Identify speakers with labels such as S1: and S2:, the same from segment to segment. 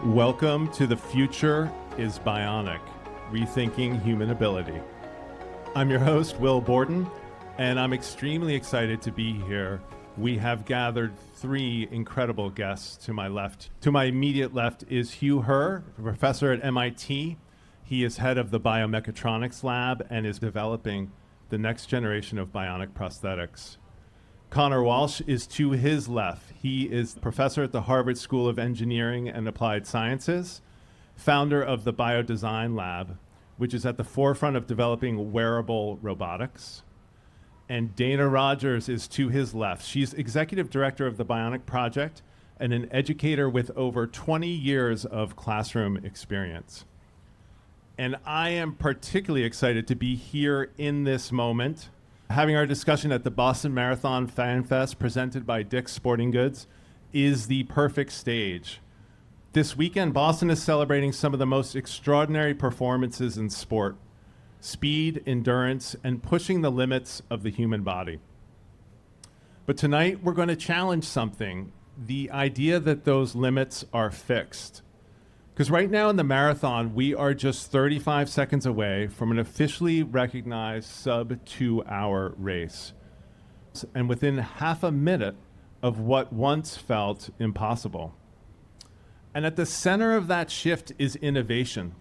S1: Welcome to The Future is Bionic, Rethinking Human Ability. I'm your host, Will Borden, and I'm extremely excited to be here. We have gathered three incredible guests to my left. To my immediate left is Hugh, Herr, a professor at MIT. He is head of the Biomechatronics lab and is developing the next generation of bionic prosthetics. Conor Walsh is to his left. He is professor at the Harvard School of Engineering and Applied Sciences, founder of the Biodesign lab, which is at the forefront of developing wearable robotics. And Dana Rogers is to his left. She's executive director of the Bionic project and an educator with over 20 years of classroom experience. And I am particularly excited to be here in this moment, having our discussion at the Boston Marathon Fan Fest presented by Dick's Sporting Goods is the perfect stage. This weekend, Boston is celebrating some of the most extraordinary performances in sport: speed, endurance, and pushing the limits of the human body. But tonight, we're going to challenge something, the idea that those limits are fixed. Because right now in the marathon, we are just 35 seconds away from an officially recognized sub-2 hour race. And within half a minute of what once felt impossible. And at the center of that shift is innovation,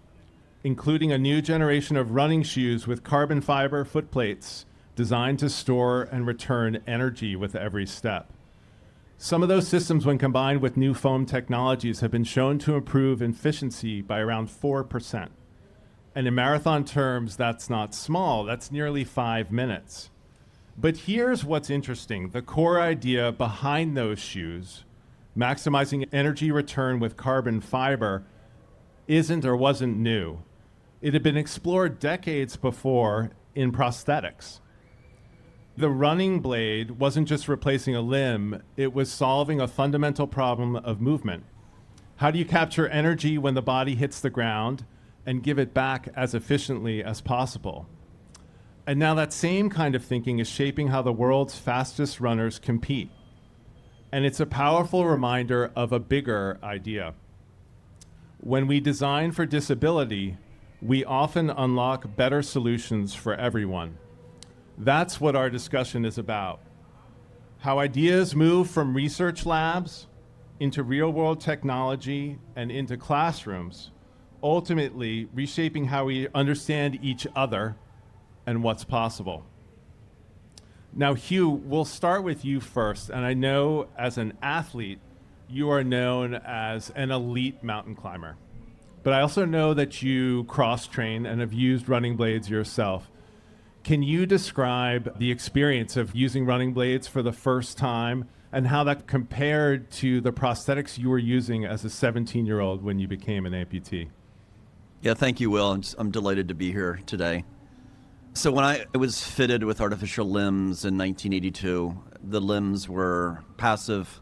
S1: including a new generation of running shoes with carbon fiber footplates designed to store and return energy with every step. Some of those systems, when combined with new foam technologies, have been shown to improve efficiency by around 4%. And in marathon terms, that's not small. That's nearly 5 minutes. But here's what's interesting. The core idea behind those shoes, maximizing energy return with carbon fiber, isn't or wasn't new. It had been explored decades before in prosthetics. The running blade wasn't just replacing a limb, it was solving a fundamental problem of movement. How do you capture energy when the body hits the ground and give it back as efficiently as possible? And now that same kind of thinking is shaping how the world's fastest runners compete. And it's a powerful reminder of a bigger idea. When we design for disability, we often unlock better solutions for everyone. That's what our discussion is about. How ideas move from research labs into real-world technology and into classrooms, ultimately reshaping how we understand each other and what's possible. Now, Hugh, we'll start with you first. And I know as an athlete, you are known as an elite mountain climber. But I also know that you cross-train and have used running blades yourself. Can you describe the experience of using running blades for the first time and how that compared to the prosthetics you were using as a 17-year-old when you became an amputee?
S2: Yeah, thank you, Will. I'm delighted to be here today. So when I was fitted with artificial limbs in 1982, the limbs were passive,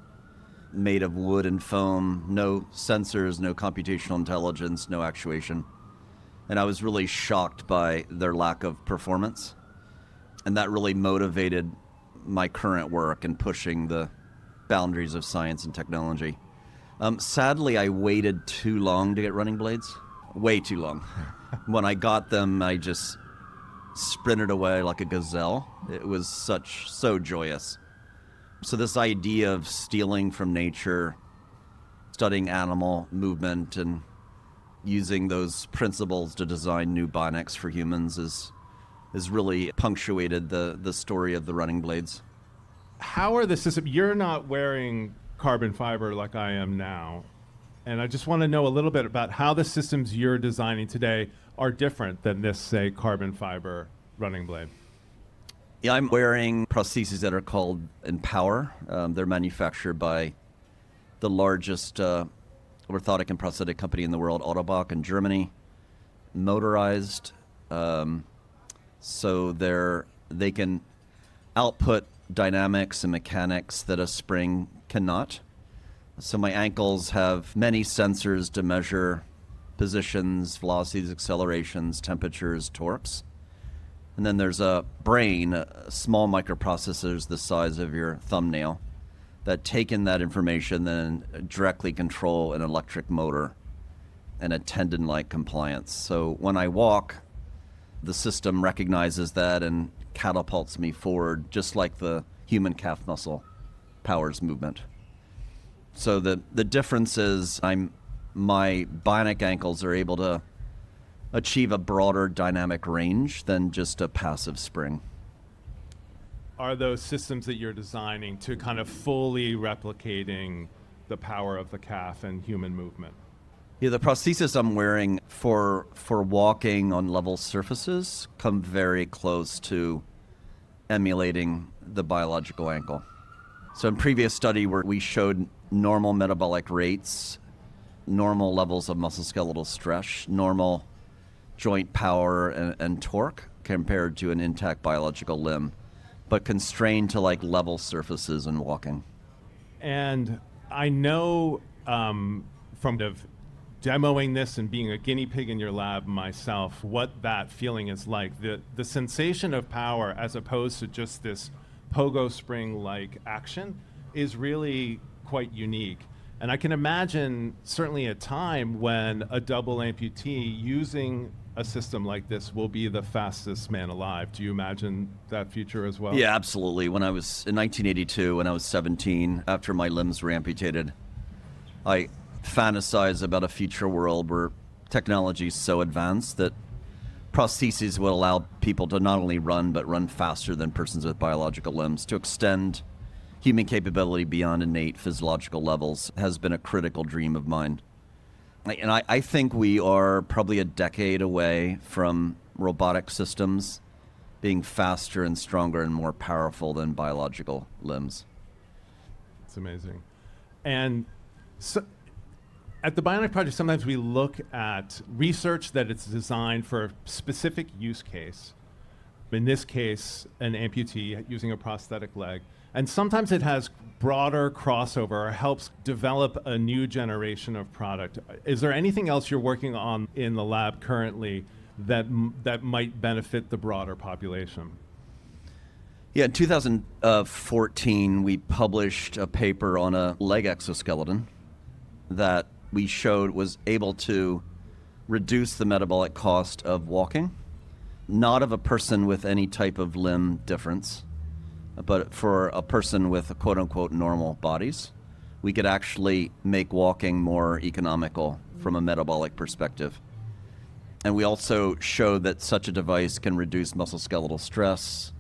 S2: made of wood and foam, no sensors, no computational intelligence, no actuation. And I was really shocked by their lack of performance. And that really motivated my current work in pushing the boundaries of science and technology. Sadly, I waited too long to get running blades, way too long. When I got them, I just sprinted away like a gazelle. It was so joyous. So this idea of stealing from nature, studying animal movement, and using those principles to design new bionics for humans is really punctuated the story of the running blades.
S1: How are the systems? You're not wearing carbon fiber like I am now. And I just want to know a little bit about how the systems you're designing today are different than this, say, carbon fiber running blade.
S2: Yeah, I'm wearing prostheses that are called Empower. They're manufactured by the largest orthotic and prosthetic company in the world, Autobach in Germany, motorized, so they can output dynamics and mechanics that a spring cannot. So my ankles have many sensors to measure positions, velocities, accelerations, temperatures, torques. And then there's a brain, small microprocessors the size of your thumbnail, that take in that information, then directly control an electric motor and a tendon-like compliance. So when I walk, the system recognizes that and catapults me forward, just like the human calf muscle powers movement. So the difference is my bionic ankles are able to achieve a broader dynamic range than just a passive spring.
S1: Are those systems that you're designing to kind of fully replicating the power of the calf and human movement?
S2: Yeah, the prosthesis I'm wearing for walking on level surfaces come very close to emulating the biological ankle. So in previous study where we showed normal metabolic rates, normal levels of musculoskeletal stress, normal joint power and torque compared to an intact biological limb, but constrained to like level surfaces and walking.
S1: And I know from demoing this and being a guinea pig in your lab myself, what that feeling is like. The sensation of power as opposed to just this pogo spring-like action is really quite unique. And I can imagine certainly a time when a double amputee using a system like this will be the fastest man alive. Do you imagine that future as well?
S2: Yeah, absolutely. When I was in 1982, when I was 17, after my limbs were amputated, I fantasize about a future world where technology is so advanced that prostheses will allow people to not only run, but run faster than persons with biological limbs. To extend human capability beyond innate physiological levels has been a critical dream of mine. And I think we are probably a decade away from robotic systems being faster and stronger and more powerful than biological limbs.
S1: It's amazing. And so at the Bionic Project, sometimes we look at research that it's designed for a specific use case. In this case, an amputee using a prosthetic leg. And sometimes it has broader crossover or helps develop a new generation of product. Is there anything else you're working on in the lab currently that might benefit the broader population?
S2: Yeah, in 2014, we published a paper on a leg exoskeleton that we showed was able to reduce the metabolic cost of walking, not of a person with any type of limb difference, but for a person with quote-unquote normal bodies. We could actually make walking more economical from a metabolic perspective. And we also showed that such a device can reduce musculoskeletal stress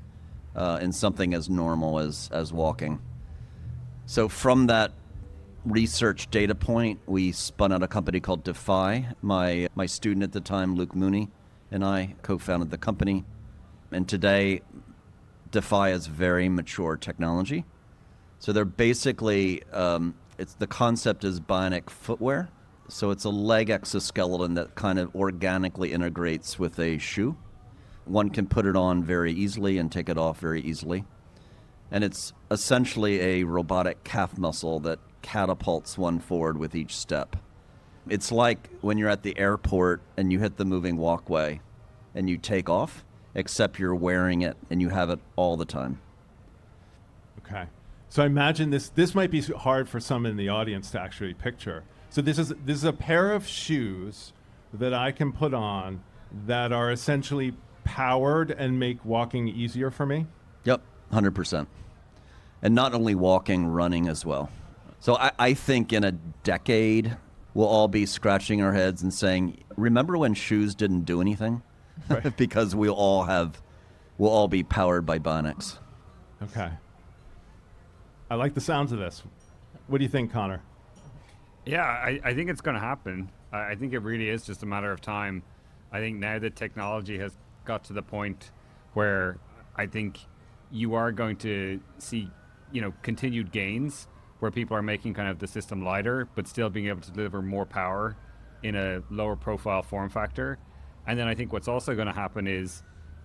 S2: in something as normal as walking. So from that research data point, we spun out a company called Defy. My student at the time, Luke Mooney, and I co-founded the company. And today, Defy is very mature technology. So they're basically, the concept is Bionic Footwear. So it's a leg exoskeleton that kind of organically integrates with a shoe. One can put it on very easily and take it off very easily. And it's essentially a robotic calf muscle that catapults one forward with each step. It's like when you're at the airport and you hit the moving walkway and you take off, except you're wearing it and you have it all the time.
S1: Okay. So I imagine this might be hard for some in the audience to actually picture. So this is a pair of shoes that I can put on that are essentially powered and make walking easier for me?
S2: Yep, 100%. And not only walking, running as well. So I think in a decade, we'll all be scratching our heads and saying, remember when shoes didn't do anything? Right. Because we'll all be powered by Bionics.
S1: Okay. I like the sounds of this. What do you think, Conor?
S3: Yeah, I think it's going to happen. I think it really is just a matter of time. I think now that technology has got to the point where I think you are going to see, continued gains where people are making kind of the system lighter, but still being able to deliver more power in a lower profile form factor. And then I think what's also going to happen is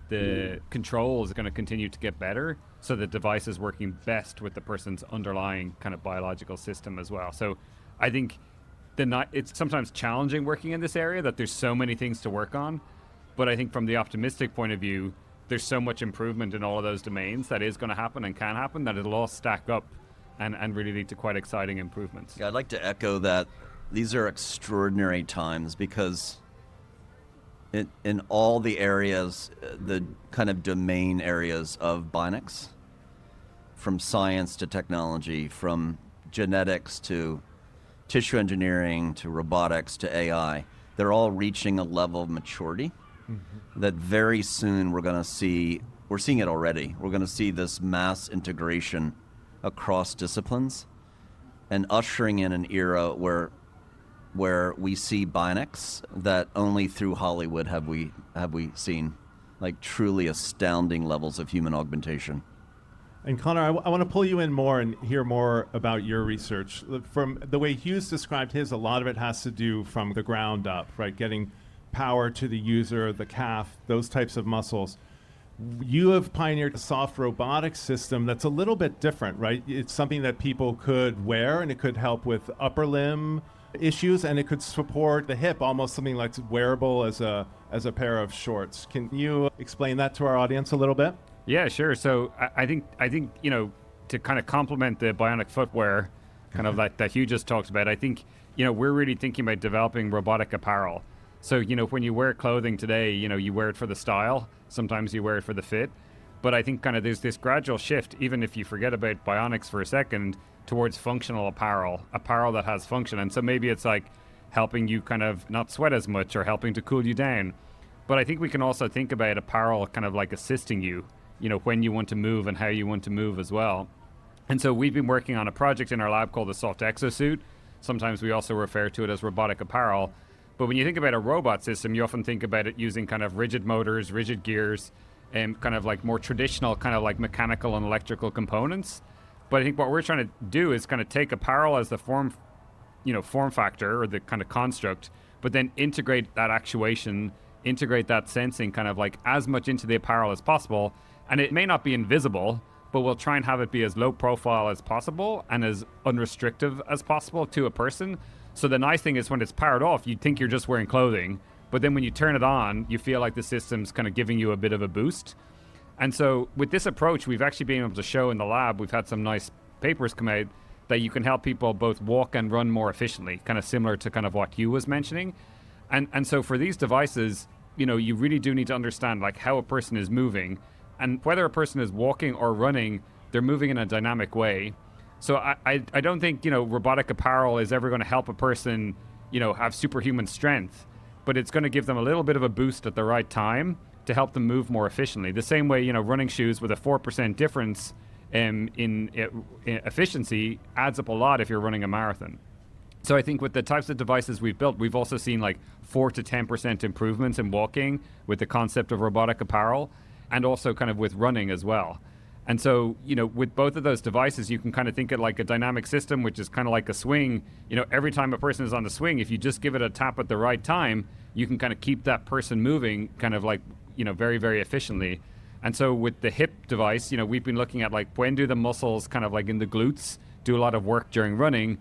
S3: the control is going to continue to get better, so the device is working best with the person's underlying kind of biological system as well. So I think it's sometimes challenging working in this area, that there's so many things to work on. But I think from the optimistic point of view, there's so much improvement in all of those domains that is going to happen and can happen, that it'll all stack up and really lead to quite exciting improvements.
S2: Yeah, I'd like to echo that these are extraordinary times because in all the areas, the kind of domain areas of Bionics, from science to technology, from genetics to tissue engineering to robotics to AI, they're all reaching a level of maturity that very soon we're seeing it already. We're going to see this mass integration across disciplines and ushering in an era where we see Bionics that only through Hollywood have we seen, like truly astounding levels of human augmentation.
S1: And Conor, I want to pull you in more and hear more about your research. From the way Hugh's described his, a lot of it has to do from the ground up, right? Getting power to the user, the calf, those types of muscles. You have pioneered a soft robotic system that's a little bit different, right? It's something that people could wear, and it could help with upper limb issues, and it could support the hip, almost something like wearable as a pair of shorts. Can you explain that to our audience a little bit?
S3: Yeah, sure. So I think to kind of complement the bionic footwear, kind of that Hugh just talked about, I think we're really thinking about developing robotic apparel. So when you wear clothing today, you wear it for the style. Sometimes you wear it for the fit. But I think kind of there's this gradual shift, even if you forget about bionics for a second, towards functional apparel that has function. And so maybe it's like helping you kind of not sweat as much or helping to cool you down. But I think we can also think about apparel kind of like assisting you, when you want to move and how you want to move as well. And so we've been working on a project in our lab called the soft exosuit. Sometimes we also refer to it as robotic apparel. But when you think about a robot system, you often think about it using kind of rigid motors, rigid gears, and kind of like more traditional kind of like mechanical and electrical components. But I think what we're trying to do is kind of take apparel as the form factor or the kind of construct, but then integrate that actuation, integrate that sensing kind of like as much into the apparel as possible. And it may not be invisible, but we'll try and have it be as low profile as possible and as unrestrictive as possible to a person. So the nice thing is when it's powered off, you'd think you're just wearing clothing, but then when you turn it on, you feel like the system's kind of giving you a bit of a boost. And so with this approach, we've actually been able to show in the lab, we've had some nice papers come out that you can help people both walk and run more efficiently, kind of similar to kind of what Hugh was mentioning. And so for these devices, you really do need to understand like how a person is moving, and whether a person is walking or running, they're moving in a dynamic way. So I don't think, robotic apparel is ever going to help a person, have superhuman strength, but it's going to give them a little bit of a boost at the right time to help them move more efficiently. The same way, running shoes with a 4% difference in efficiency adds up a lot if you're running a marathon. So I think with the types of devices we've built, we've also seen like 4 to 10% improvements in walking with the concept of robotic apparel, and also kind of with running as well. And so, with both of those devices, you can kind of think of like a dynamic system, which is kind of like a swing. Every time a person is on the swing, if you just give it a tap at the right time, you can kind of keep that person moving kind of like, very, very efficiently. And so with the hip device, we've been looking at like when do the muscles kind of like in the glutes do a lot of work during running,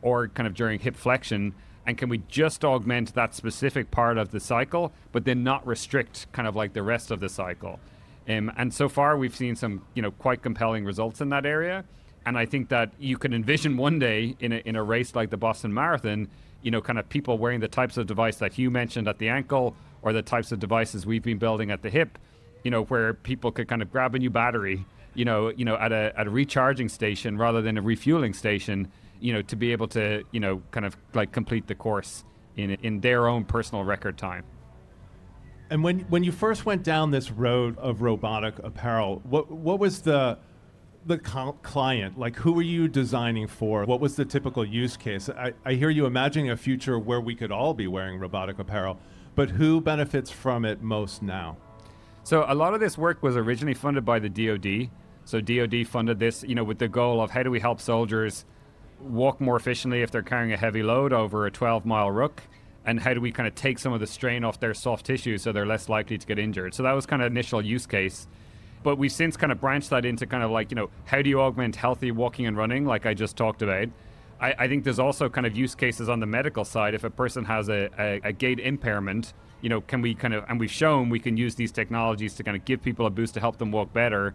S3: or kind of during hip flexion, and can we just augment that specific part of the cycle, but then not restrict kind of like the rest of the cycle. And so far we've seen some, quite compelling results in that area. And I think that you can envision one day in a race like the Boston Marathon, kind of people wearing the types of device that Hugh mentioned at the ankle, or the types of devices we've been building at the hip, where people could kind of grab a new battery, at a recharging station rather than a refueling station, to be able to, kind of like complete the course in their own personal record time.
S1: And when you first went down this road of robotic apparel, what was the client? Like, who were you designing for? What was the typical use case? I hear you imagining a future where we could all be wearing robotic apparel, but who benefits from it most now?
S3: So a lot of this work was originally funded by the DoD. So DoD funded this, with the goal of how do we help soldiers walk more efficiently if they're carrying a heavy load over a 12-mile ruck, and how do we kind of take some of the strain off their soft tissue so they're less likely to get injured. So that was kind of initial use case. But we've since kind of branched that into kind of like, how do you augment healthy walking and running, like I just talked about. I think there's also kind of use cases on the medical side. If a person has a gait impairment, can we kind of, and we've shown we can use these technologies to kind of give people a boost to help them walk better.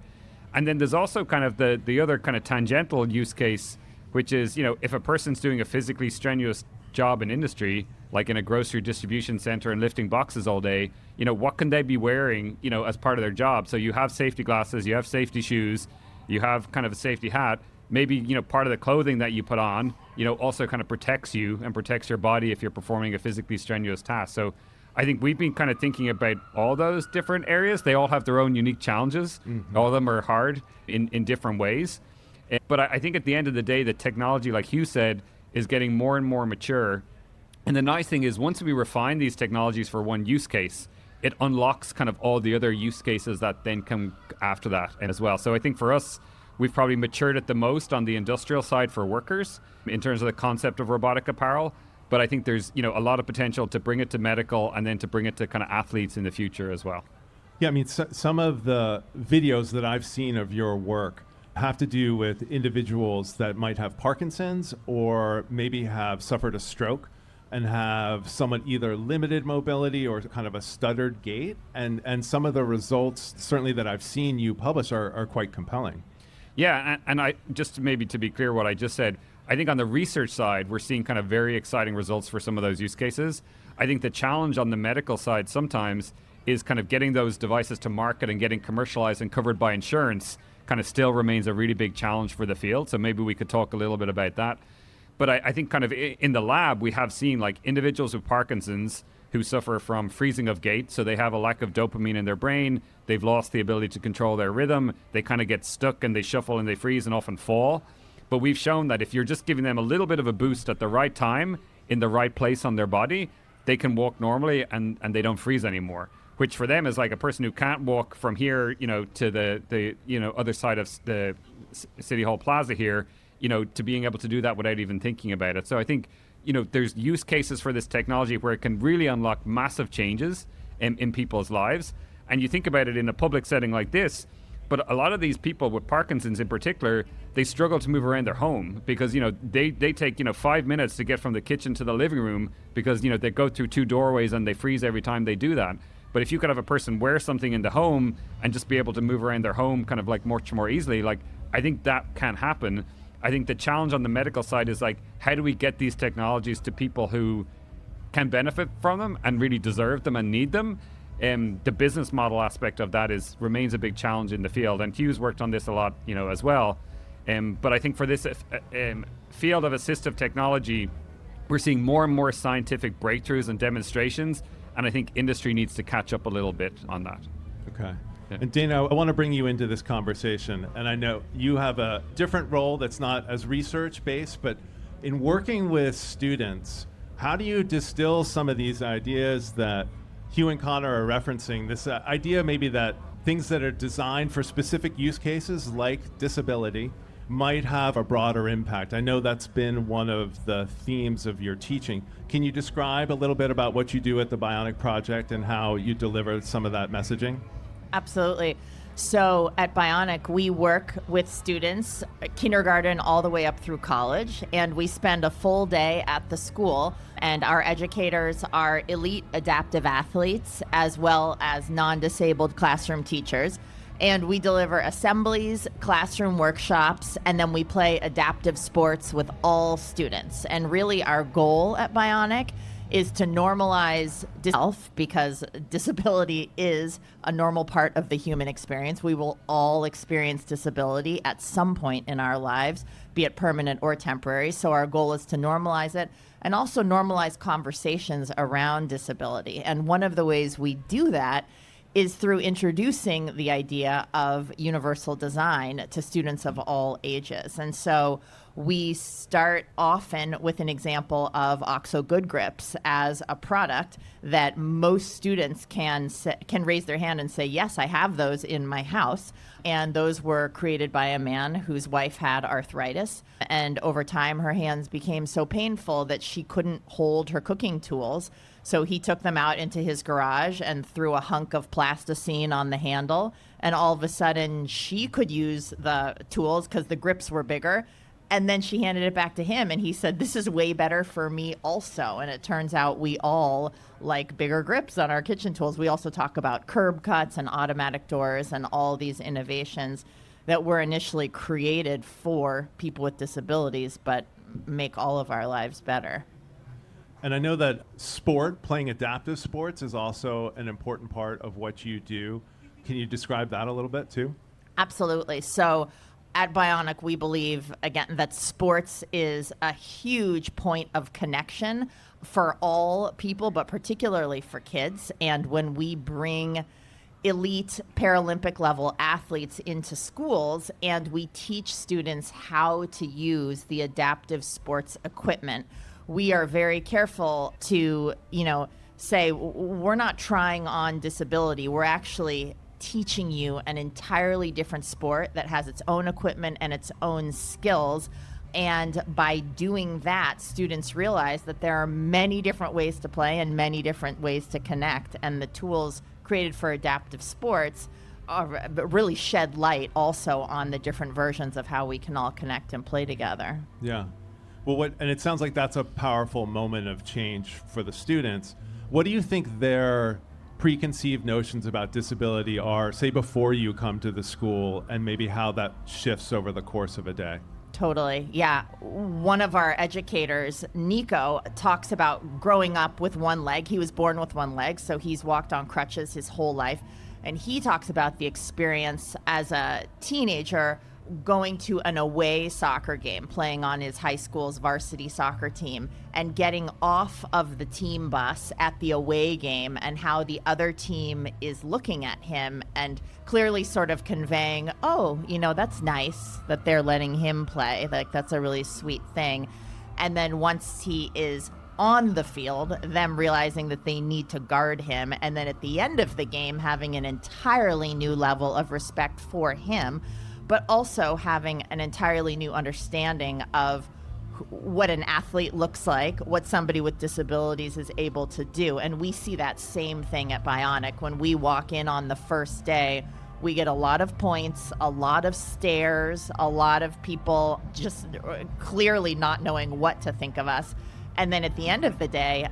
S3: And then there's also kind of the other kind of tangential use case, which is, if a person's doing a physically strenuous job in industry, like in a grocery distribution center and lifting boxes all day, what can they be wearing, as part of their job? So you have safety glasses, you have safety shoes, you have kind of a safety hat. Maybe, part of the clothing that you put on, also kind of protects you and protects your body if you're performing a physically strenuous task. So I think we've been kind of thinking about all those different areas. They all have their own unique challenges. Mm-hmm. All of them are hard in different ways. But I think at the end of the day, the technology, like Hugh said, is getting more and more mature. And the nice thing is once we refine these technologies for one use case, it unlocks kind of all the other use cases that then come after that as well. So I think for us, we've probably matured it the most on the industrial side for workers in terms of the concept of robotic apparel. But I think there's, a lot of potential to bring it to medical and then to bring it to kind of athletes in the future as well.
S1: Yeah, I mean, some of the videos that I've seen of your work have to do with individuals that might have Parkinson's or maybe have suffered a stroke and have somewhat either limited mobility or kind of a stuttered gait. And some of the results, certainly that I've seen you publish, are quite compelling.
S3: Yeah, and I just maybe to be clear what I just said, I think on the research side, we're seeing kind of very exciting results for some of those use cases. I think the challenge on the medical side sometimes is kind of getting those devices to market and getting commercialized and covered by insurance kind of still remains a really big challenge for the field. So maybe we could talk a little bit about that. But I think kind of in the lab, we have seen like individuals with Parkinson's who suffer from freezing of gait. So they have a lack of dopamine in their brain. They've lost the ability to control their rhythm. They kind of get stuck and they shuffle and they freeze and often fall. But we've shown that if you're just giving them a little bit of a boost at the right time, in the right place on their body, they can walk normally and they don't freeze anymore. Which for them is like a person who can't walk from here, to the other side of the City Hall Plaza here, to being able to do that without even thinking about it. So I think, there's use cases for this technology where it can really unlock massive changes in people's lives. And you think about it in a public setting like this, but a lot of these people with Parkinson's in particular, they struggle to move around their home because, they take, 5 minutes to get from the kitchen to the living room because, they go through 2 doorways and they freeze every time they do that. But if you could have a person wear something in the home and just be able to move around their home kind of like much more easily, like I think that can happen. I think the challenge on the medical side is like, how do we get these technologies to people who can benefit from them and really deserve them and need them? The business model aspect of that remains a big challenge in the field. And Hugh's worked on this a lot, as well. But I think for this field of assistive technology, we're seeing more and more scientific breakthroughs and demonstrations. And I think industry needs to catch up a little bit on that.
S1: Okay.
S3: Yeah.
S1: And Dana, I want to bring you into this conversation. And I know you have a different role that's not as research-based, but in working with students, how do you distill some of these ideas that Hugh and Conor are referencing? This idea maybe that things that are designed for specific use cases like disability might have a broader impact. I know that's been one of the themes of your teaching. Can you describe a little bit about what you do at the Bionic Project and how you deliver some of that messaging?
S4: Absolutely. So at Bionic, we work with students, kindergarten all the way up through college, and we spend a full day at the school, and our educators are elite adaptive athletes as well as non-disabled classroom teachers. And we deliver assemblies, classroom workshops, and then we play adaptive sports with all students. And really our goal at Bionic is to normalize health, because disability is a normal part of the human experience. We will all experience disability at some point in our lives, be it permanent or temporary. So our goal is to normalize it and also normalize conversations around disability. And one of the ways we do that is through introducing the idea of universal design to students of all ages. And so we start often with an example of OXO Good Grips as a product that most students can raise their hand and say, yes, I have those in my house. And those were created by a man whose wife had arthritis. And over time, her hands became so painful that she couldn't hold her cooking tools. So he took them out into his garage and threw a hunk of plasticine on the handle. And all of a sudden, she could use the tools because the grips were bigger. And then she handed it back to him, and he said, this is way better for me also. And it turns out we all like bigger grips on our kitchen tools. We also talk about curb cuts and automatic doors and all these innovations that were initially created for people with disabilities, but make all of our lives better.
S1: And I know that playing adaptive sports is also an important part of what you do. Can you describe that a little bit too?
S4: Absolutely. So at Bionic, we believe, again, that sports is a huge point of connection for all people, but particularly for kids. And when we bring elite Paralympic level athletes into schools and we teach students how to use the adaptive sports equipment, we are very careful to, say we're not trying on disability. We're actually teaching you an entirely different sport that has its own equipment and its own skills. And by doing that, students realize that there are many different ways to play and many different ways to connect. And the tools created for adaptive sports really shed light also on the different versions of how we can all connect and play together.
S1: Yeah. Well, and it sounds like that's a powerful moment of change for the students. What do you think their preconceived notions about disability are, say, before you come to the school, and maybe how that shifts over the course of a day?
S4: Totally. Yeah. One of our educators, Nico, talks about growing up with one leg. He was born with one leg, so he's walked on crutches his whole life. And he talks about the experience as a teenager going to an away soccer game, playing on his high school's varsity soccer team, and getting off of the team bus at the away game, and how the other team is looking at him and clearly sort of conveying, oh, that's nice that they're letting him play. Like, that's a really sweet thing. And then once he is on the field, them realizing that they need to guard him. And then at the end of the game, having an entirely new level of respect for him, but also having an entirely new understanding of what an athlete looks like, what somebody with disabilities is able to do. And we see that same thing at Bionic. When we walk in on the first day, we get a lot of points, a lot of stares, a lot of people just clearly not knowing what to think of us. And then at the end of the day,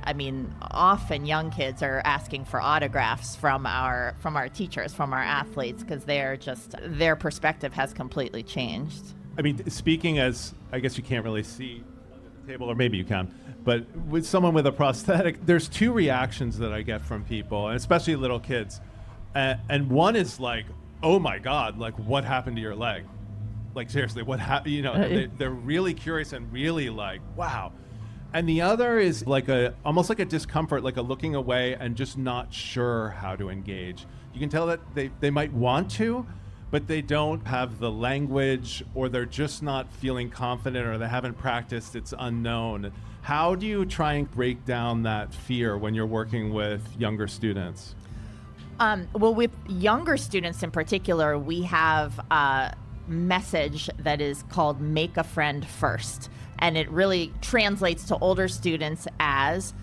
S4: often young kids are asking for autographs from our teachers, from our athletes, because their perspective has completely changed.
S1: Speaking as, I guess you can't really see under the table, or maybe you can, but with someone with a prosthetic, there's two reactions that I get from people, and especially little kids. And one is like, oh my God, like, what happened to your leg? Like, seriously, what happened? They're really curious and really like, wow. And the other is like almost like a discomfort, like a looking away and just not sure how to engage. You can tell that they might want to, but they don't have the language, or they're just not feeling confident, or they haven't practiced, it's unknown. How do you try and break down that fear when you're working with younger students?
S4: Well, with younger students in particular, we have a message that is called Make a Friend First. And it really translates to older students as,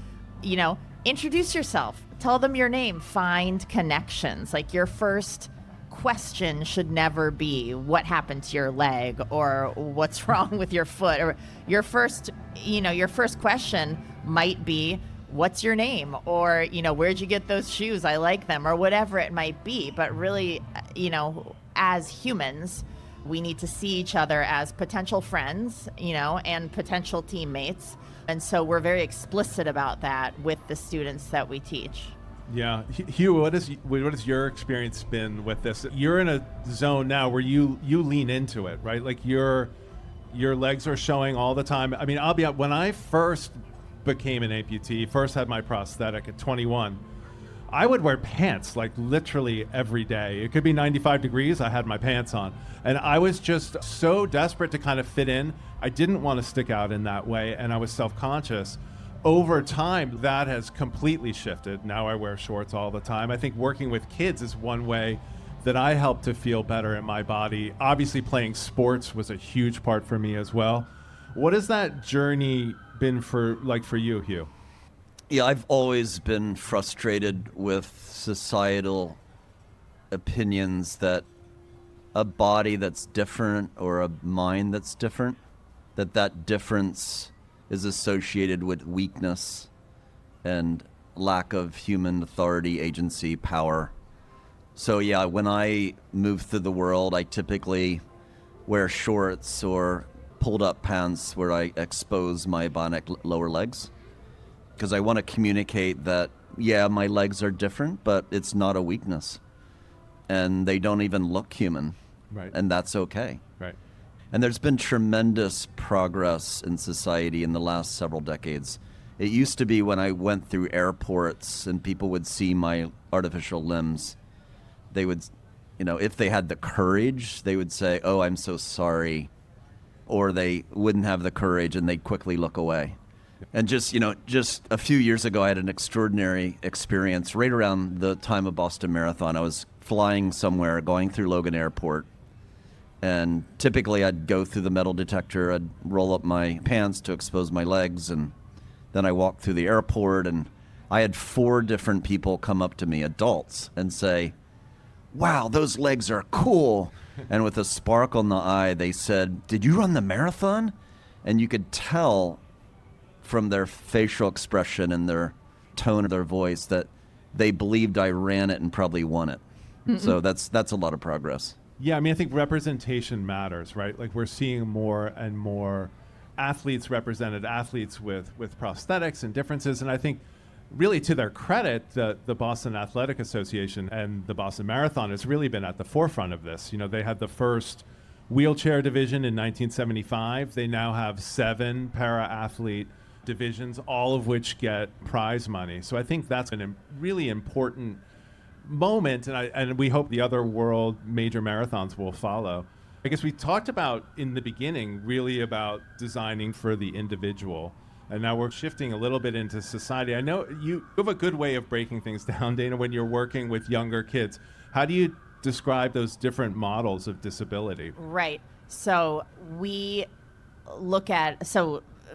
S4: introduce yourself, tell them your name, find connections. Like, your first question should never be what happened to your leg or what's wrong with your foot. Or your first question might be, what's your name? Or, where'd you get those shoes? I like them, or whatever it might be. But really, as humans, we need to see each other as potential friends, and potential teammates. And so we're very explicit about that with the students that we teach.
S1: Yeah. Hugh, what has your experience been with this? You're in a zone now where you lean into it, right? Like, your legs are showing all the time. I'll be out. When I first became an amputee, first had my prosthetic at 21, I would wear pants like literally every day. It could be 95 degrees, I had my pants on. And I was just so desperate to kind of fit in. I didn't want to stick out in that way, and I was self-conscious. Over time, that has completely shifted. Now I wear shorts all the time. I think working with kids is one way that I help to feel better in my body. Obviously, playing sports was a huge part for me as well. What has that journey been for you, Hugh?
S2: Yeah, I've always been frustrated with societal opinions that a body that's different or a mind that's different, that difference is associated with weakness and lack of human authority, agency, power. So yeah, when I move through the world, I typically wear shorts or pulled up pants where I expose my bionic lower legs, because I want to communicate that, yeah, my legs are different, but it's not a weakness. And they don't even look human.
S1: Right.
S2: And that's okay.
S1: Right.
S2: And there's been tremendous progress in society in the last several decades. It used to be when I went through airports and people would see my artificial limbs, they would, if they had the courage, they would say, "Oh, I'm so sorry." Or they wouldn't have the courage and they'd quickly look away. And just a few years ago, I had an extraordinary experience right around the time of Boston Marathon. I was flying somewhere, going through Logan Airport. And typically I'd go through the metal detector, I'd roll up my pants to expose my legs, and then I walked through the airport, and I had 4 different people come up to me, adults, and say, "Wow, those legs are cool." And with a sparkle in the eye, they said, "Did you run the marathon?" And you could tell from their facial expression and their tone of their voice that they believed I ran it and probably won it. So that's a lot of progress.
S1: Yeah, I mean, I think representation matters, right? Like we're seeing more and more athletes represented, athletes with prosthetics and differences. And I think really to their credit, the Boston Athletic Association and the Boston Marathon has really been at the forefront of this. They had the first wheelchair division in 1975. They now have 7 para-athlete divisions, all of which get prize money. So I think that's a really important moment, and we hope the other world major marathons will follow. I guess we talked about in the beginning really about designing for the individual, and now we're shifting a little bit into society. I know you have a good way of breaking things down, Dana, when you're working with younger kids. How do you describe those different models of disability?
S4: Right. So we look at,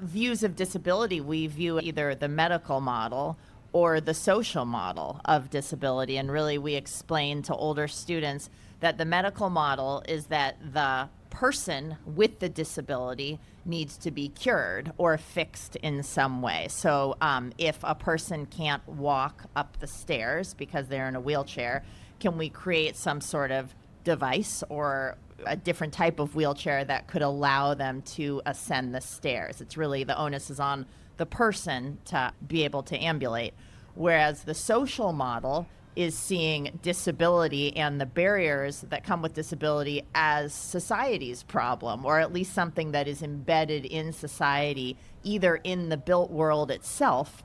S4: views of disability, we view either the medical model or the social model of disability. And really, we explain to older students that the medical model is that the person with the disability needs to be cured or fixed in some way. So if a person can't walk up the stairs because they're in a wheelchair, can we create some sort of device or a different type of wheelchair that could allow them to ascend the stairs? It's really, the onus is on the person to be able to ambulate. Whereas the social model is seeing disability and the barriers that come with disability as society's problem, or at least something that is embedded in society, either in the built world itself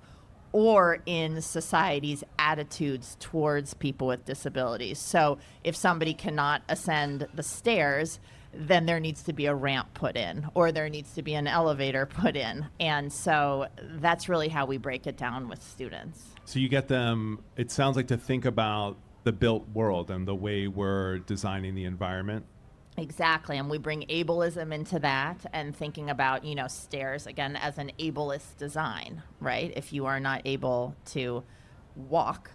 S4: or in society's attitudes towards people with disabilities. So if somebody cannot ascend the stairs, then there needs to be a ramp put in, or there needs to be an elevator put in. And so that's really how we break it down with students.
S1: So you get them, it sounds like, to think about the built world and the way we're designing the environment.
S4: Exactly, and we bring ableism into that, and thinking about, stairs, again, as an ableist design, right? If you are not able to walk,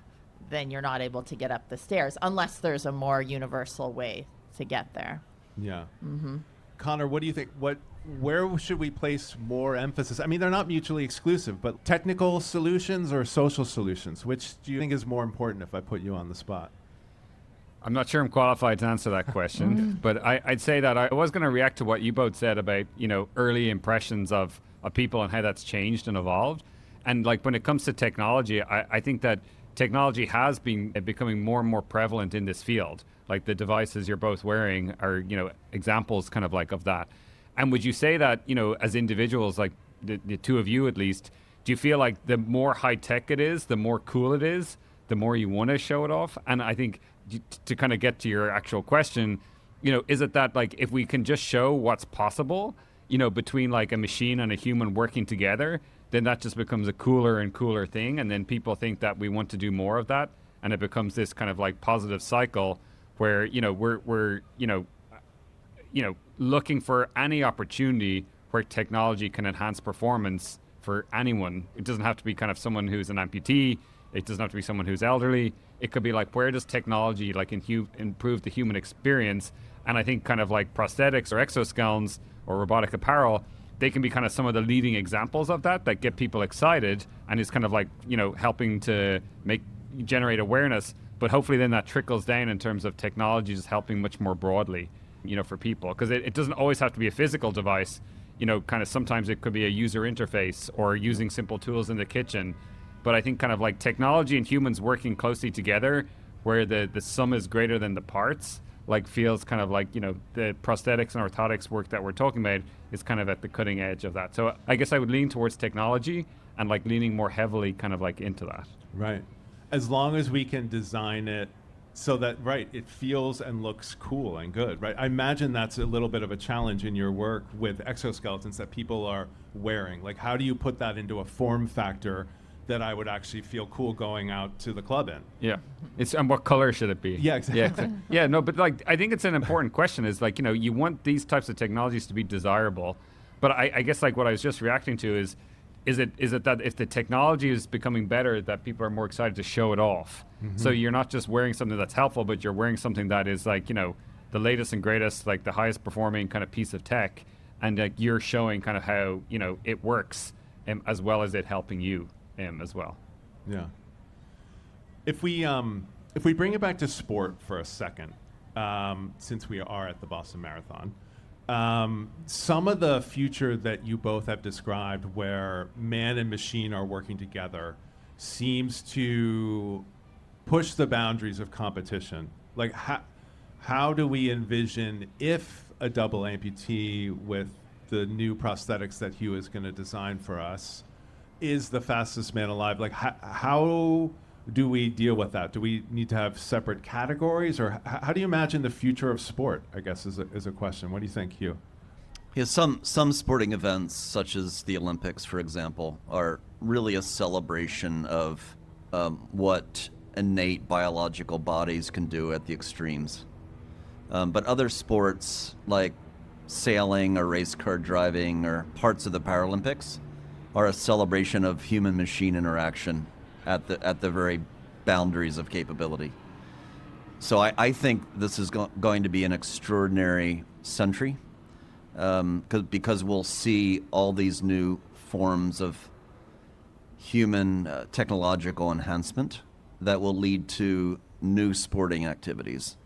S4: then you're not able to get up the stairs, unless there's a more universal way to get there.
S1: Yeah. Mm-hmm. Conor, what do you think? Where should we place more emphasis? I mean, they're not mutually exclusive, but technical solutions or social solutions, which do you think is more important, if I put you on the spot?
S3: I'm not sure I'm qualified to answer that question, but I'd say that I was going to react to what you both said about, early impressions of people and how that's changed and evolved. And like when it comes to technology, I think that technology has been becoming more and more prevalent in this field. Like the devices you're both wearing are, examples kind of like of that. And would you say that, as individuals, like the two of you at least, do you feel like the more high tech it is, the more cool it is, the more you want to show it off? And I think to kind of get to your actual question, is it that like if we can just show what's possible, between like a machine and a human working together, then that just becomes a cooler and cooler thing. And then people think that we want to do more of that. And it becomes this kind of like positive cycle where, we're looking for any opportunity where technology can enhance performance for anyone. It doesn't have to be kind of someone who's an amputee. It doesn't have to be someone who's elderly. It could be like, where does technology like improve the human experience? And I think kind of like prosthetics or exoskeletons or robotic apparel, they can be kind of some of the leading examples of that get people excited, and is kind of like, helping to generate awareness. But hopefully then that trickles down in terms of technology just helping much more broadly, for people. Because it doesn't always have to be a physical device. kind of sometimes it could be a user interface or using simple tools in the kitchen. But I think kind of like technology and humans working closely together, where the sum is greater than the parts, like feels kind of like, the prosthetics and orthotics work that we're talking about is kind of at the cutting edge of that. So I guess I would lean towards technology and like leaning more heavily kind of like into that.
S1: Right. As long as we can design it so that, right, it feels and looks cool and good, right? I imagine that's a little bit of a challenge in your work with exoskeletons that people are wearing. Like, how do you put that into a form factor that I would actually feel cool going out to the club in?
S3: Yeah. And what color should it be?
S1: Yeah, exactly.
S3: Yeah, no, but like, I think it's an important question is like, you want these types of technologies to be desirable. But I guess like what I was just reacting to is it that if the technology is becoming better, that people are more excited to show it off? Mm-hmm. So you're not just wearing something that's helpful, but you're wearing something that is like, the latest and greatest, like the highest performing kind of piece of tech. And like you're showing kind of how, it works as well as it helping you as well.
S1: Yeah. If we bring it back to sport for a second, since we are at the Boston Marathon, some of the future that you both have described where man and machine are working together seems to push the boundaries of competition. Like how do we envision if a double amputee with the new prosthetics that Hugh is going to design for us is the fastest man alive? Like how do we deal with that? Do we need to have separate categories, or how do you imagine the future of sport, I guess, is a question. What do you think, Hugh?
S2: Yeah, some sporting events, such as the Olympics, for example, are really a celebration of what innate biological bodies can do at the extremes. But other sports, like sailing or race car driving or parts of the Paralympics, are a celebration of human-machine interaction at the very boundaries of capability. So I think this is going to be an extraordinary century because we'll see all these new forms of human technological enhancement that will lead to new sporting activities,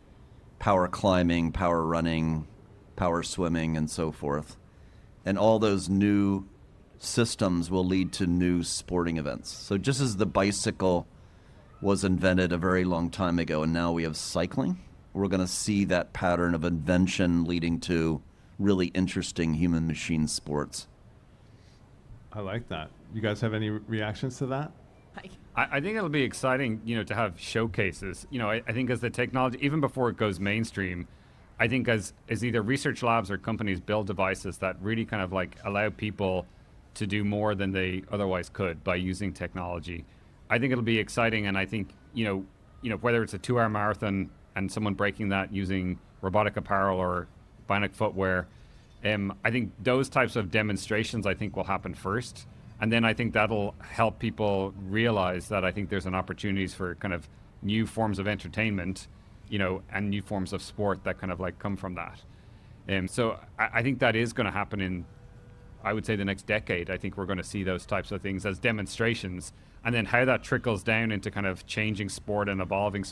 S2: power climbing, power running, power swimming, and so forth. And all those new systems will lead to new sporting events. So just as the bicycle was invented a very long time ago and now we have cycling, we're going to see that pattern of invention leading to really interesting human-machine sports.
S1: I like that. You guys have any reactions to that?
S3: I think it'll be exciting, to have showcases. I think as the technology, even before it goes mainstream, I think as either research labs or companies build devices that really kind of like allow people to do more than they otherwise could by using technology, I think it'll be exciting. And I think, whether it's a 2-hour marathon and someone breaking that using robotic apparel or Bionic footwear, I think those types of demonstrations I think will happen first. And then I think that'll help people realize that I think there's an opportunities for kind of new forms of entertainment, and new forms of sport that kind of like come from that. So I think that is going to happen in, I would say, the next decade. I think we're going to see those types of things as demonstrations, and then how that trickles down into kind of changing sport and evolving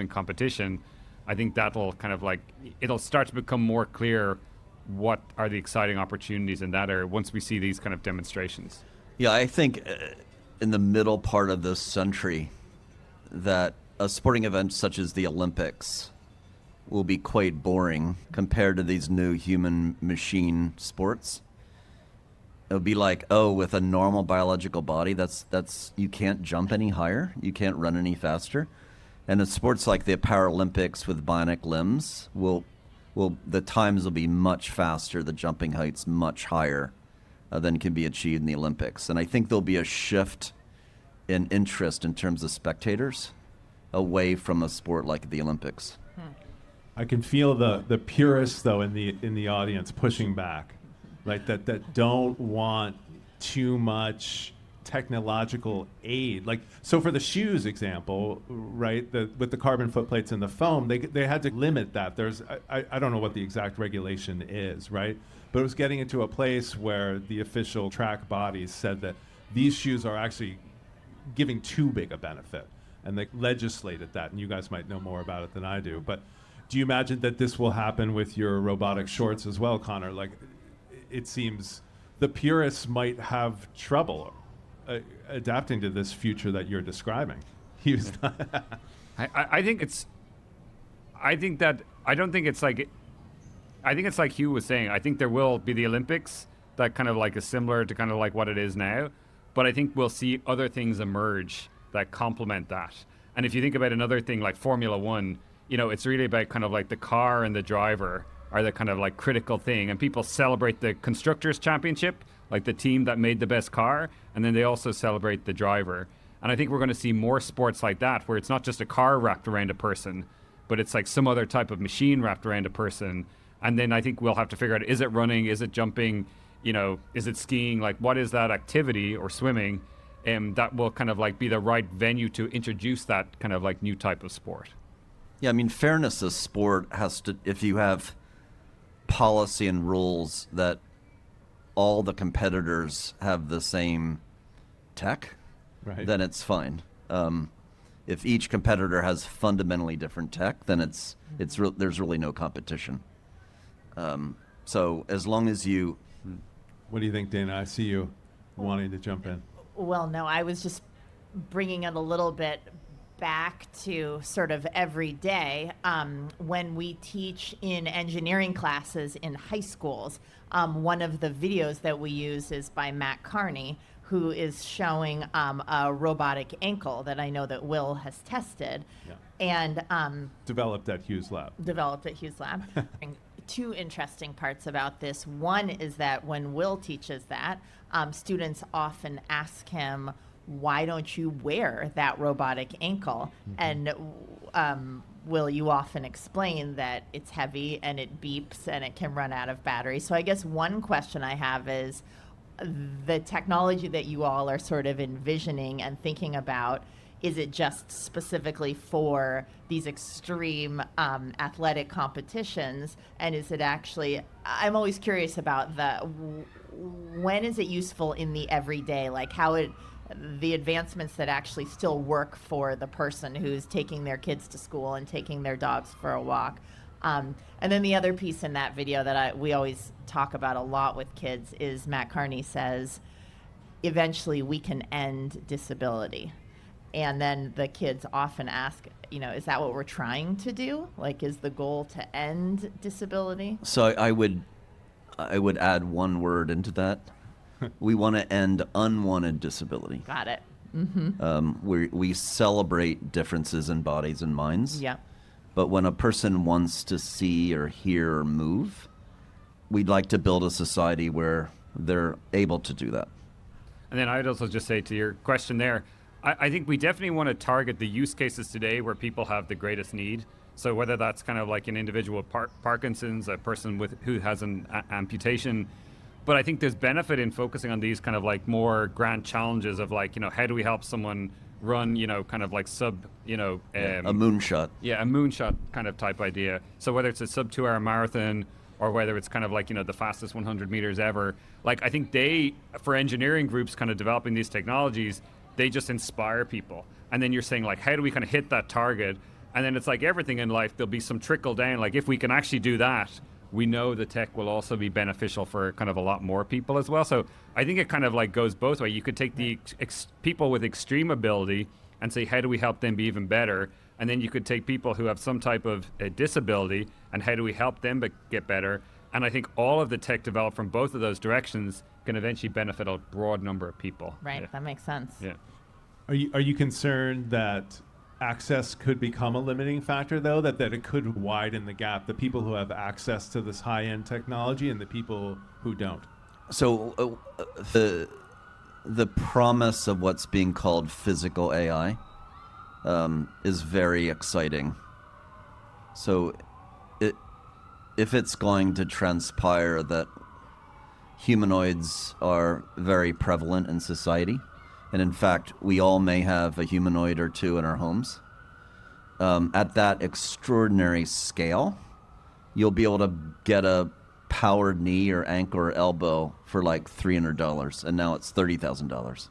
S3: competition. I think that'll kind of like, it'll start to become more clear what are the exciting opportunities in that area once we see these kind of demonstrations.
S2: Yeah, I think in the middle part of this century that a sporting event such as the Olympics will be quite boring compared to these new human-machine sports. It'll be like, with a normal biological body, that's you can't jump any higher, you can't run any faster. And in sports like the Paralympics with bionic limbs, the times will be much faster, the jumping heights much higher than can be achieved in the Olympics. And I think there'll be a shift in interest in terms of spectators away from a sport like the Olympics.
S1: I can feel the purists though in the audience pushing back, right? That don't want too much technological aid. Like, so for the shoes example, right, with the carbon foot plates and the foam, they had to limit that. There's I don't know what the exact regulation is, right? But it was getting into a place where the official track bodies said that these shoes are actually giving too big a benefit, and they legislated that. And you guys might know more about it than I do. But do you imagine that this will happen with your robotic shorts as well, Conor? Like, it seems the purists might have trouble adapting to this future that you're describing.
S3: I think it's like Hugh was saying. I think there will be the Olympics that kind of like is similar to kind of like what it is now, but I think we'll see other things emerge that complement that. And if you think about another thing like Formula One, it's really about kind of like the car and the driver are the kind of like critical thing, and people celebrate the constructors championship, like the team that made the best car, and then they also celebrate the driver. And I think we're going to see more sports like that, where it's not just a car wrapped around a person, but it's like some other type of machine wrapped around a person. And then I think we'll have to figure out, is it running, is it jumping, is it skiing, like what is that activity, or swimming, that will kind of like be the right venue to introduce that kind of like new type of sport.
S2: Yeah, I mean, fairness of sport has to, if you have policy and rules that all the competitors have the same tech,
S1: Right.
S2: then it's fine. If each competitor has fundamentally different tech, then there's really no competition. So as long as you...
S1: What do you think, Dana? I see you wanting to jump in.
S4: Well, no, I was just bringing it a little bit back to sort of every day. When we teach in engineering classes in high schools, one of the videos that we use is by Matt Carney, who is showing a robotic ankle that I know that Will has tested.
S1: Yeah.
S4: And
S1: Developed at Hugh's lab.
S4: And two interesting parts about this. One is that when Will teaches that, students often ask him, why don't you wear that robotic ankle? And Will, you often explain that it's heavy and it beeps and it can run out of battery. So I guess one question I have is the technology that you all are sort of envisioning and thinking about, is it just specifically for these extreme athletic competitions? And is it actually, I'm always curious about when is it useful in the everyday, like the advancements that actually still work for the person who's taking their kids to school and taking their dogs for a walk. And then the other piece in that video that we always talk about a lot with kids is Matt Carney says, eventually we can end disability. And then the kids often ask, is that what we're trying to do? Like, is the goal to end disability?
S2: So I would add one word into that. We want to end unwanted disability.
S4: Got it.
S2: We celebrate differences in bodies and minds.
S4: Yeah.
S2: But when a person wants to see or hear or move, we'd like to build a society where they're able to do that.
S3: And then I'd also just say to your question there, I think we definitely want to target the use cases today where people have the greatest need. So whether that's kind of like an individual with Parkinson's, a person who has an amputation, but I think there's benefit in focusing on these kind of like more grand challenges of like, how do we help someone run, kind of like a moonshot. Yeah, a moonshot kind of type idea. So whether it's a sub 2 hour marathon or whether it's kind of like, the fastest 100 meters ever, like I think for engineering groups kind of developing these technologies, they just inspire people. And then you're saying like, how do we kind of hit that target? And then it's like everything in life, there'll be some trickle down. Like if we can actually do that, we know the tech will also be beneficial for kind of a lot more people as well. So I think it kind of like goes both ways. You could take the people with extreme ability and say, how do we help them be even better? And then you could take people who have some type of disability and how do we help them get better? And I think all of the tech developed from both of those directions can eventually benefit a broad number of people.
S4: Right,
S3: yeah.
S4: That makes sense.
S3: Yeah.
S1: Are you concerned that access could become a limiting factor, though, that it could widen the gap, the people who have access to this high-end technology and the people who don't?
S2: So the promise of what's being called physical AI is very exciting. So if it's going to transpire that humanoids are very prevalent in society, and in fact, we all may have a humanoid or two in our homes. At that extraordinary scale, you'll be able to get a powered knee or ankle or elbow for like $300, and now it's $30,000.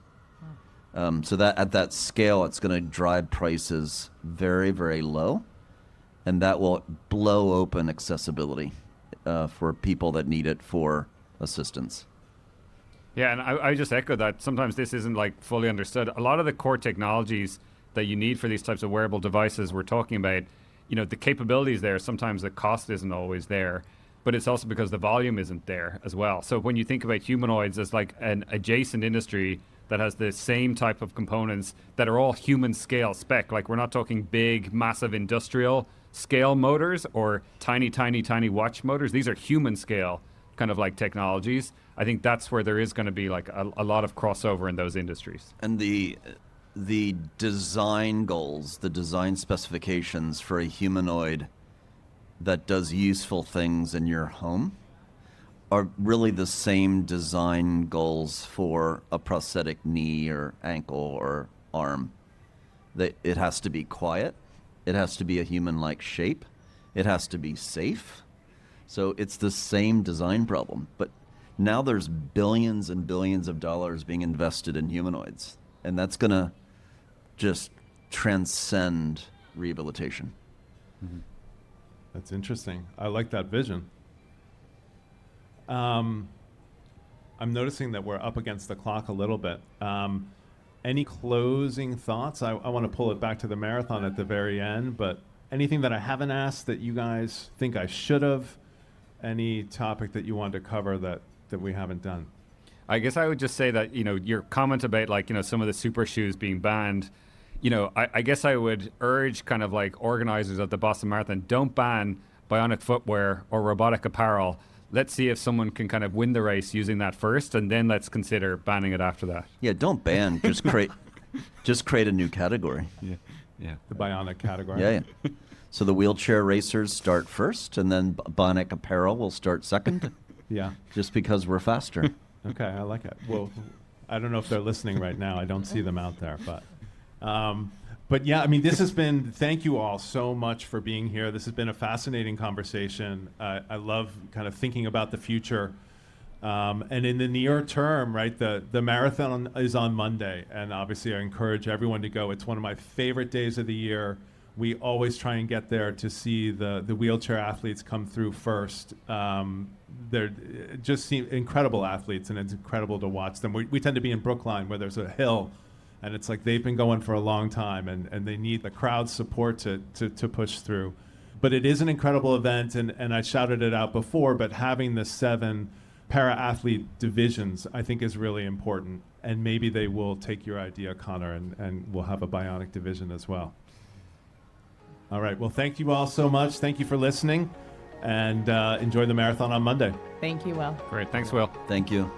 S2: So that at that scale, it's going to drive prices very, very low, and that will blow open accessibility for people that need it for assistance.
S3: Yeah, and I just echo that. Sometimes this isn't like fully understood. A lot of the core technologies that you need for these types of wearable devices we're talking about, the capabilities there, sometimes the cost isn't always there, but it's also because the volume isn't there as well. So when you think about humanoids as like an adjacent industry that has the same type of components that are all human scale spec, like we're not talking big, massive industrial scale motors or tiny, tiny, tiny watch motors. These are human scale kind of like technologies. I think that's where there is going to be like a lot of crossover in those industries.
S2: And the design goals, the design specifications for a humanoid that does useful things in your home are really the same design goals for a prosthetic knee or ankle or arm. It has to be quiet. It has to be a human-like shape. It has to be safe. So it's the same design problem. But now there's billions and billions of dollars being invested in humanoids. And that's going to just transcend rehabilitation.
S1: Mm-hmm. That's interesting. I like that vision. I'm noticing that we're up against the clock a little bit. Any closing thoughts? I want to pull it back to the marathon at the very end, but anything that I haven't asked that you guys think I should have? Any topic that you wanted to cover that we haven't done?
S3: I guess I would just say that, your comment about like, some of the super shoes being banned, I guess I would urge kind of like organizers of the Boston Marathon, don't ban Bionic Footwear or Robotic Apparel. Let's see if someone can kind of win the race using that first, and then let's consider banning it after that.
S2: Yeah, don't ban. Just create a new category.
S3: Yeah.
S1: The Bionic category.
S2: Yeah. So the wheelchair racers start first, and then Bionic Apparel will start second.
S1: Yeah.
S2: Just because we're faster.
S1: Okay, I like it. Well, I don't know if they're listening right now. I don't see them out there, but yeah, I mean, this has been, thank you all so much for being here. This has been a fascinating conversation. I love kind of thinking about the future. And in the near term, right, the marathon is on Monday. And obviously I encourage everyone to go. It's one of my favorite days of the year. We always try and get there to see the wheelchair athletes come through first. They're just incredible athletes, and it's incredible to watch them. We tend to be in Brookline, where there's a hill, and it's like they've been going for a long time, and they need the crowd support to push through. But it is an incredible event, and I shouted it out before, but having the 7 para-athlete divisions, I think, is really important. And maybe they will take your idea, Conor, and we'll have a Bionic division as well. All right. Well, thank you all so much. Thank you for listening, and enjoy the marathon on Monday.
S4: Thank you, Will.
S3: Great. Thanks, Will.
S2: Thank you.